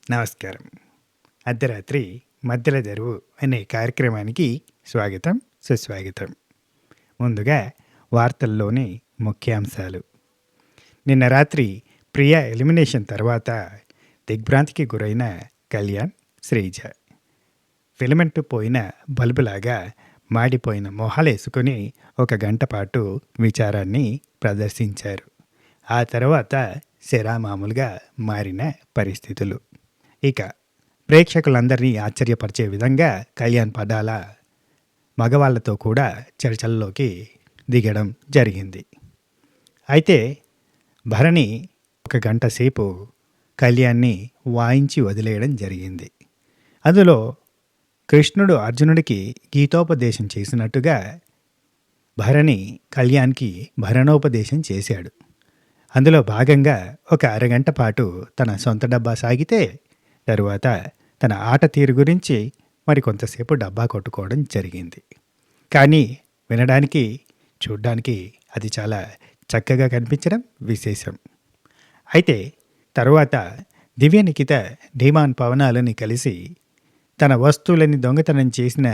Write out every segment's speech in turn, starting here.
నమస్కారం. అర్ధరాత్రి మధ్యల దరువు అనే కార్యక్రమానికి స్వాగతం, సుస్వాగతం. ముందుగా వార్తల్లోని ముఖ్యాంశాలు. నిన్న రాత్రి ప్రియా ఎలిమినేషన్ తర్వాత దిగ్భ్రాంతికి గురైన కళ్యాణ్, శ్రీజ. ఫిలమెంట్ పోయిన బల్బులాగా మాడిపోయిన మొహాలేసుకుని 1 గంట పాటు విచారాన్ని ప్రదర్శించారు. ఆ తర్వాత శరామామూలుగా మారిన పరిస్థితులు. ఇక ప్రేక్షకులందరినీ ఆశ్చర్యపరిచే విధంగా కళ్యాణ్ పడాల మగవాళ్లతో కూడా చర్చల్లోకి దిగడం జరిగింది. అయితే భరణి 1 గంట సేపు కళ్యాణ్ని వాయించి వదిలేయడం జరిగింది. అందులో కృష్ణుడు అర్జునుడికి గీతోపదేశం చేసినట్టుగా భరణి కళ్యాణ్కి భరణోపదేశం చేశాడు. అందులో భాగంగా 1 అరగంట పాటు తన సొంత డబ్బా సాగితే తరువాత తన ఆట తీరు గురించి మరికొంతసేపు డబ్బా కొట్టుకోవడం జరిగింది. కానీ వినడానికి, చూడ్డానికి అది చాలా చక్కగా కనిపించడం విశేషం. అయితే తరువాత దివ్యనిఖిత ధీమాన్ పవనాలని కలిసి తన వస్తువులని దొంగతనం చేసిన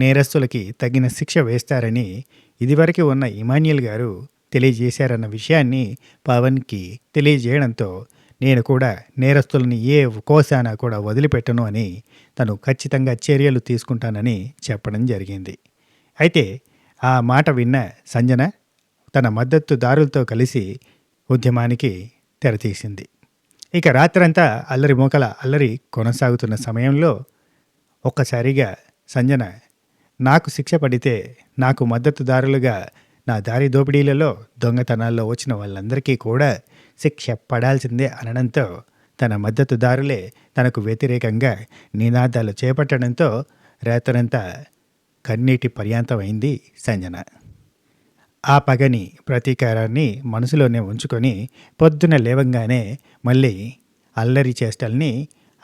నేరస్తులకి తగిన శిక్ష వేస్తారని ఇదివరకు ఉన్న ఇమాన్యుల్ గారు తెలియజేశారన్న విషయాన్ని పవన్కి తెలియజేయడంతో నేను కూడా నేరస్తులని ఏ కోశాన కూడా వదిలిపెట్టను అని తను ఖచ్చితంగా చర్యలు తీసుకుంటానని చెప్పడం జరిగింది. అయితే ఆ మాట విన్న సంజన తన మద్దతుదారులతో కలిసి ఉద్యమానికి తెరతీసింది. ఇక రాత్రంతా అల్లరి మోకల అల్లరి కొనసాగుతున్న సమయంలో ఒక్కసారిగా సంజన నాకు శిక్ష పడితే నాకు మద్దతుదారులుగా నా దారి దోపిడీలలో దొంగతనాల్లో వచ్చిన వాళ్ళందరికీ కూడా శిక్ష పడాల్సిందే అనడంతో తన మద్దతుదారులే తనకు వ్యతిరేకంగా నినాదాలు చేపట్టడంతో రాత్రంతా కన్నీటి పర్యాంతమైంది సంజన. ఆ పగని, ప్రతీకారాన్ని మనసులోనే ఉంచుకొని పొద్దున లేవంగానే మళ్ళీ అల్లరి చేష్టల్ని,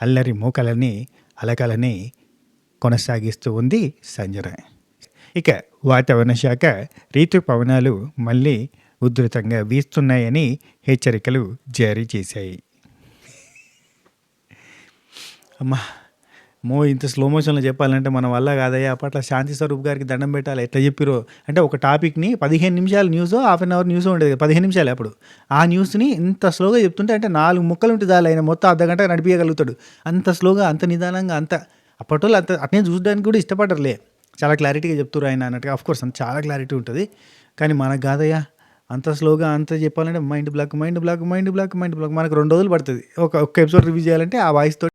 అల్లరి మూకలని, అలకలని కొనసాగిస్తూ ఉంది సంజన. ఇక వాతావరణ శాఖ ఋతుపవనాలు మళ్ళీ ఉధృతంగా వీస్తున్నాయని హెచ్చరికలు జారీ చేశాయి. అమ్మా ఇంత స్లో మోషన్లో చెప్పాలంటే మన వల్ల కాదయ్యా. అప్పట్లో శాంతి స్వరూప్ గారికి దండం పెట్టాలి. ఎట్లా చెప్పిరో అంటే ఒక టాపిక్ని 15 నిమిషాలు న్యూసో, ½ అన్ అవర్ న్యూసో ఉండేది, 15 నిమిషాలు. అప్పుడు ఆ న్యూస్ని ఇంత స్లోగా చెప్తుంటే అంటే 4 ముక్కలు ఉంటుంది చాలు, ఆయన మొత్తం అర్ధగంట నడిపించగలుగుతాడు. అంత స్లోగా, అంత నిదానంగా, అంత అప్పట్లో అంత అట్నే చూడడానికి కూడా ఇష్టపడరులే. చాలా క్లారిటీగా చెప్తారు ఆయన అన్నట్టుగా. ఆఫ్కోర్స్ అంత చాలా క్లారిటీ ఉంటుంది. కానీ మనకు కాదయ్యా అంత స్లోగా అంత చెప్పాలంటే మైండ్ బ్లాక్. మనకు 2 రోజులు పడుతుంది ఒక ఎపిసోడ్ రివ్యూ చేయాలంటే ఆ వాయిస్తో.